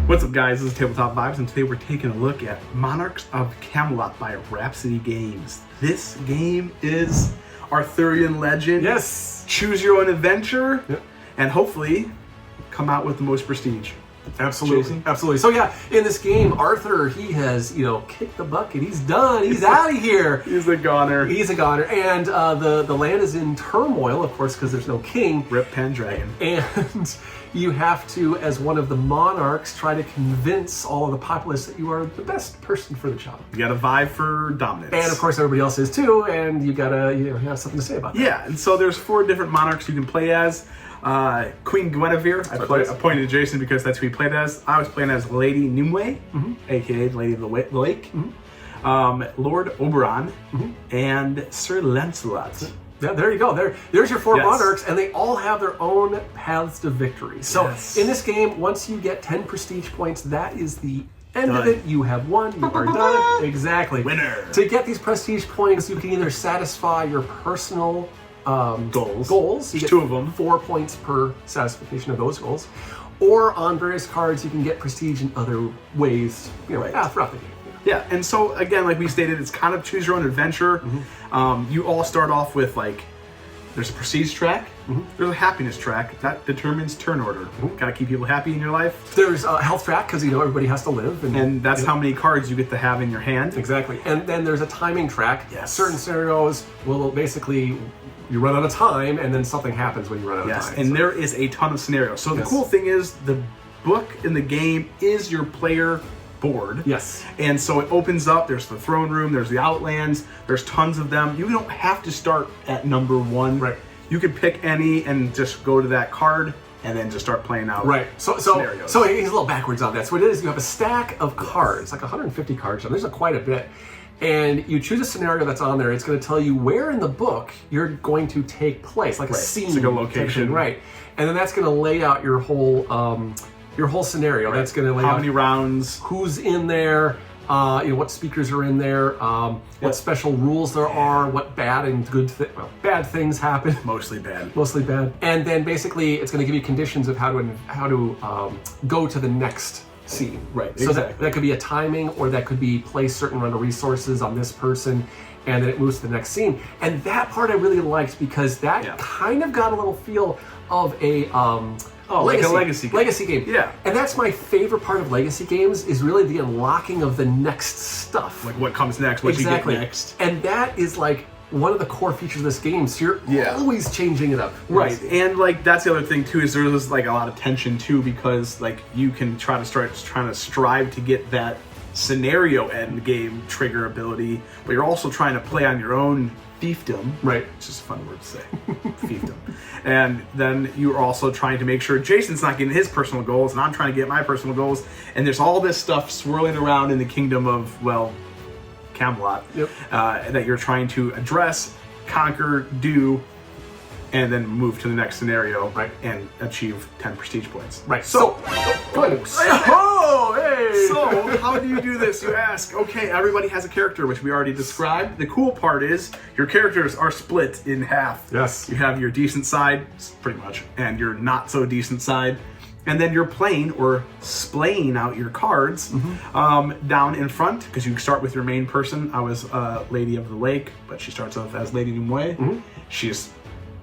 What's up, guys? This is Tabletop Vibes, and today we're taking a look at Monarchs of Camelot by Rhapsody Games. This game is Arthurian legend. Yes. Choose your own adventure, Yep. and hopefully come out with the most prestige. Absolutely. Jason? Absolutely. So yeah, in this game, Arthur, he has, kicked the bucket. He's done. He's out of here. He's a goner. He's a goner. And the land is in turmoil, of course, because there's no king. Rip Pendragon. And you have to, as one of the monarchs, try to convince all of the populace that you are the best person for the job. You gotta vie for dominance. And of course, everybody else is too, and you gotta have something to say about that. Yeah, and so there's 4 different monarchs you can play as. Queen Guinevere, I pointed to Jason because that's who he played as. I was playing as Lady Nimue, aka Lady of the Lake, Lord Oberon, and Sir Lancelot. Yeah, there you go. There's your 4 Yes. monarchs, and they all have their own paths to victory. So Yes. in this game, once you get 10 prestige points, that is the end of Done. it. You have won. You are done. Exactly. Winner. To get these prestige points, you can either satisfy your personal Goals. You get 2 of them. 4 points per satisfaction of those goals. Or on various cards, you can get prestige in other ways, Right. throughout the game. Yeah, and so again, like we stated, it's kind of choose your own adventure. You all start off with there's a prestige track, there's a happiness track that determines turn order. Gotta keep people happy in your life, There's a health track, because everybody has to live. and that's how many cards you get to have in your hand. Exactly. And then there's a timing track. Yes. Certain scenarios will basically, you run out of time, and then something happens when you run out of Yes, time. and there is a ton of scenarios. So the Yes. cool thing is the book in the game is your player board. Yes. And so it opens up, there's the throne room, there's the outlands, there's tons of them. You don't have to start at number 1. Right. You can pick any and just go to that card and then just start playing out Right. So scenarios. he's a little backwards on that. So what it is, you have a stack of cards, like 150 cards. There's quite a bit. And you choose a scenario that's on there. It's going to tell you where in the book you're going to take place, like a scene. It's like a location. Right. And then that's going to lay out your whole scenario. Right. That's going to lay how out many rounds, who's in there, what speakers are in there, what special rules there are, what bad and good bad things happen. mostly bad. Mostly bad. And then basically it's going to give you conditions of how to go to the next scene. Right, So exactly. that could be a timing, or that could be place certain amount of resources on this person, and then it moves to the next scene. And that part I really liked, because that kind of got a little feel of a like a legacy game. Yeah. And that's my favorite part of legacy games, is really the unlocking of the next stuff. Like what comes next, what Exactly. you get next. And that is like one of the core features of this game. So you're always changing it up. Right, and that's the other thing too, is there's a lot of tension too, because you can trying to strive to get that scenario end game trigger ability, but you're also trying to play on your own fiefdom, Right. which is a fun word to say, fiefdom. And then you're also trying to make sure Jason's not getting his personal goals, and I'm trying to get my personal goals, and there's all this stuff swirling around in the kingdom of, Camelot, that you're trying to address, conquer, do, and then move to the next scenario, and achieve 10 prestige points. Right. So, folks. Oh, hey! So, how do you do this, you ask? Okay, everybody has a character, which we already described. The cool part is your characters are split in half. Yes. You have your decent side, pretty much, and your not so decent side. And then you're playing or splaying out your cards down in front, because you start with your main person. I was Lady of the Lake, but she starts off as Lady Nimue. She's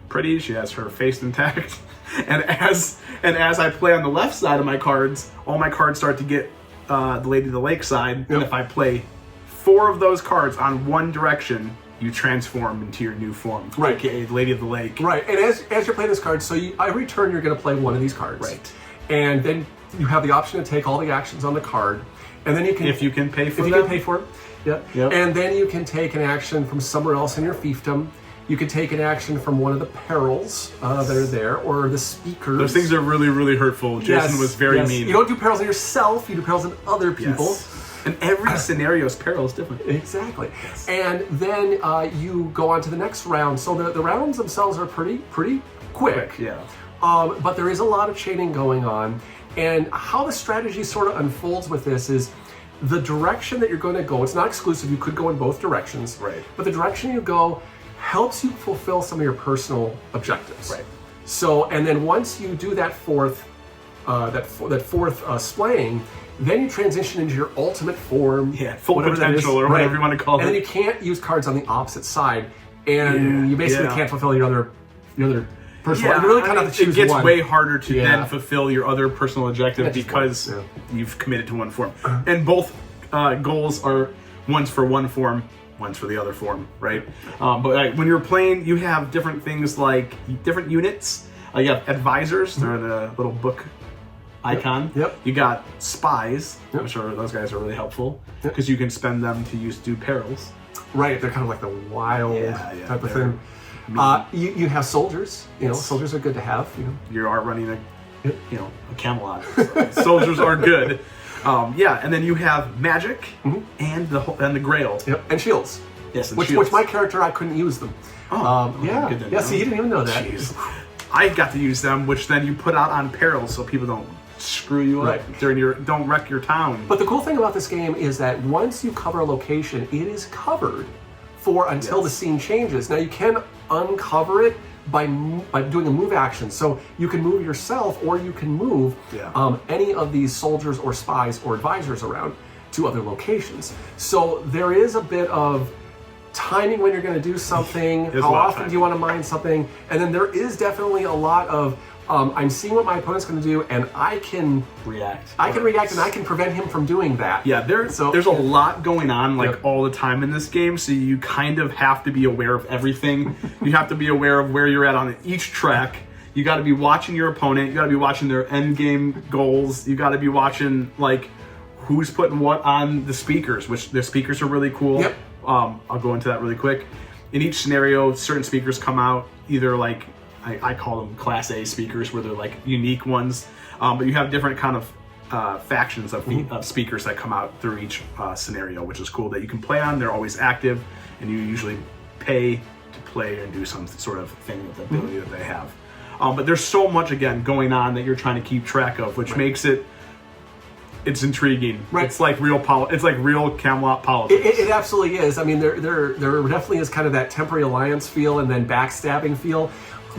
pretty, she has her face intact. And as I play on the left side of my cards, all my cards start to get the Lady of the Lake side. And if I play 4 of those cards on one direction, you transform into your new form, aka the Lady of the Lake. Right, and as you're playing this card, so every turn you're going to play one of these cards. Right. And then you have the option to take all the actions on the card, and then you can, If you can pay for if them. you can pay for it, Yep. And then you can take an action from somewhere else in your fiefdom. You can take an action from one of the perils that are there, or the speakers. Those things are really, really hurtful. Jason was very mean. You don't do perils on yourself, you do perils on other people. Yes. And every scenario's peril is different. Exactly. And then you go on to the next round. So the rounds themselves are pretty quick. Yeah. But there is a lot of chaining going on. And how the strategy sort of unfolds with this is the direction that you're going to go. It's not exclusive. You could go in both directions. Right. But the direction you go helps you fulfill some of your personal objectives. Right. So, and then once you do that 4th that fourth splaying, then you transition into your ultimate form. Yeah, full potential or whatever you want to call it. And then you can't use cards on the opposite side, and you basically can't fulfill your other personal. Yeah, you really kind of have to choose it gets one. way harder to then fulfill your other personal objective because one. you've committed to one form. And both goals are one's for one form, one's for the other form, right? But when you're playing, you have different things like different units. You have advisors. They're in a little book icon. Yep. You got spies. I'm sure those guys are really helpful because you can spend them to do perils. Right, they're kind of like the wild type of thing. You have soldiers. You know, soldiers are good to have. You know, you are running a Camelot. Soldiers are good. And then you have magic and the Grail. Yep, and shields. Yes, and which my character, I couldn't use them. See, you didn't even know that. Jeez. I got to use them, which then you put out on perils so people don't screw you up don't wreck your town. But the cool thing about this game is that once you cover a location, it is covered until the scene changes. Now you can uncover it by doing a move action. So you can move yourself, or you can move any of these soldiers or spies or advisors around to other locations. So there is a bit of timing when you're going to do something. How often do you want to mine something? And then there is definitely a lot of I'm seeing what my opponent's going to do, and I can react. I can react, and I can prevent him from doing that. Yeah, there's a lot going on all the time in this game, so you kind of have to be aware of everything. You have to be aware of where you're at on each track. You got to be watching your opponent. You got to be watching their end game goals. You got to be watching who's putting what on the speakers, which the speakers are really cool. Yep. I'll go into that really quick. In each scenario, certain speakers come out either I call them Class A speakers, where they're unique ones. But you have different kind of factions of speakers that come out through each scenario, which is cool that you can play on. They're always active, and you usually pay to play and do some sort of thing with the ability that they have. But there's so much, again, going on that you're trying to keep track of, which makes it's intriguing. Right. It's like real Camelot politics. It absolutely is. I mean, there definitely is kind of that temporary alliance feel and then backstabbing feel.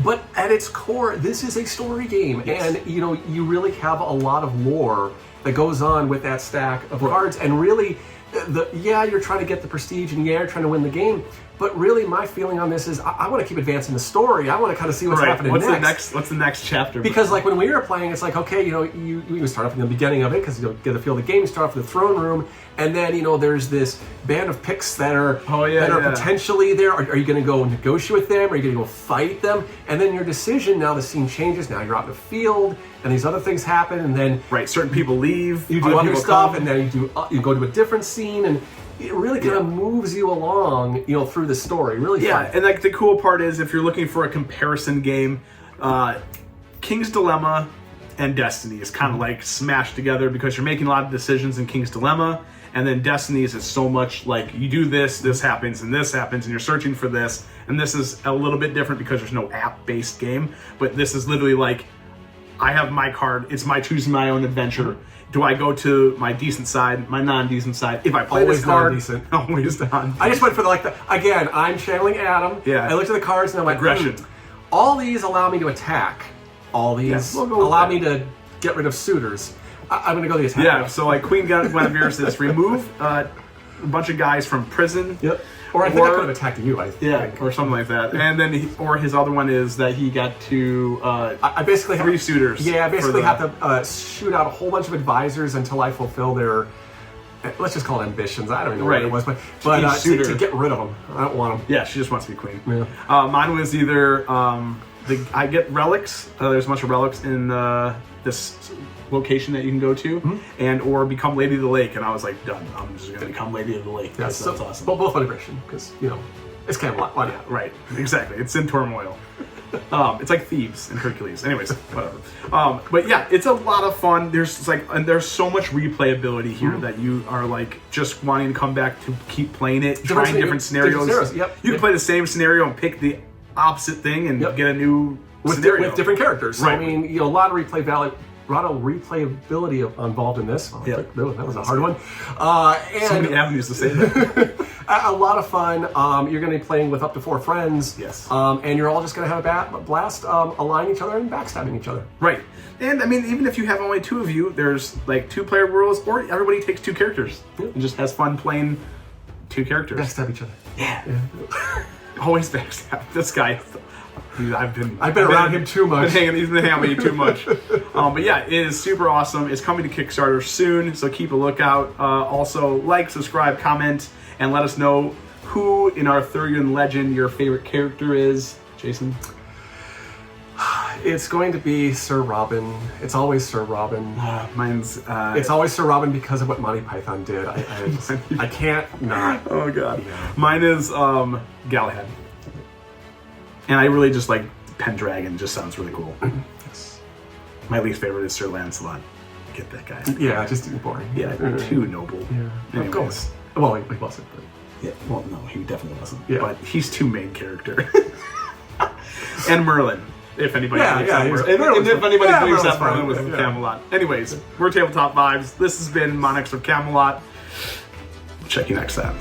But at its core, this is a story game, and you really have a lot of lore that goes on with that stack of cards. And really, you're trying to get the prestige, and you're trying to win the game. But really, my feeling on this is I want to keep advancing the story. I want to kind of see what's happening next. What's the next chapter? Because when we were playing, it's okay, you start off in the beginning of it because you get to feel the game. You start off in the throne room, and then there's this band of picks that are potentially there. Are you going to go negotiate with them? Are you going to go fight them? And then your decision. Now the scene changes. Now you're out in the field, and these other things happen, and then certain people leave. You do other stuff, and then you go to a different scene, and it really kind of moves you along, through the story. Really fun. And the cool part is, if you're looking for a comparison game, King's Dilemma and Destiny is kind of smashed together because you're making a lot of decisions in King's Dilemma, and then Destiny's is so much you do this happens, and this happens, and you're searching for this, and this is a little bit different because there's no app-based game, but this is literally I have my card, it's my choosing my own adventure. Do I go to my decent side, my non-decent side? If I play always this card, non-decent. Always non-decent. I just went for again, I'm channeling Adam. Yeah. I looked at the cards and I'm aggression. All these allow me to attack. All these allow me to get rid of suitors. I'm going to go the attack. Yeah, so Queen Guinevere says, remove a bunch of guys from prison. Yep. Or I think I could have attacked you, I think. Yeah, or something like that. And then, his other one is that he got to I basically three suitors. Yeah, I basically have to shoot out a whole bunch of advisors until I fulfill their, let's just call it ambitions. I don't even know what it was, but to get rid of them. I don't want them. Yeah, she just wants to be queen. Yeah. Mine was either, I get relics. There's a bunch of relics in this location that you can go to, and or become Lady of the Lake, and I was done. I'm just going to become Lady of the Lake. That's awesome. But both integration, because it's Camelot. Why not? Yeah, right, exactly. It's in turmoil. It's like Thebes and Hercules. Anyways, whatever. But yeah, it's a lot of fun. There's and there's so much replayability here that you are just wanting to come back to keep playing it, trying different scenarios. Yep. You can play the same scenario and pick the opposite thing and get a new with scenario with different characters. So, right. I mean, a lot of replay replayability involved in this. Oh, Yeah. that was a hard one. So And many avenues to say that. a lot of fun. You're going to be playing with up to 4 friends. Yes. And you're all just going to have a blast aligning each other and backstabbing each other. Right. And I mean, even if you have only 2 of you, there's like 2-player rules, or everybody takes 2 characters and just has fun playing 2 characters. Backstab each other. Yeah. Always backstab. This guy. I've been around him too much. He's been hanging out with you too much. But yeah, it is super awesome. It's coming to Kickstarter soon, so keep a lookout. Also, like, subscribe, comment, and let us know who in Arthurian legend your favorite character is. Jason? It's going to be Sir Robin. It's always Sir Robin. Mine's... It's always Sir Robin because of what Monty Python did. I can't not. Oh, God. Yeah. Mine is Galahad. And I really just like Pendragon. Just sounds really cool. Yes. My least favorite is Sir Lancelot. Get that guy. Yeah, just boring. Yeah, too noble. Yeah. Anyways. Well, he wasn't. But... Yeah, well, no, he definitely wasn't. Yeah. But he's too main character. And Merlin, if anybody thinks that Merlin. And if anybody believes that Merlin was in Camelot. Anyways, we're Tabletop Vibes. This has been Monarchs of Camelot. Check you next time.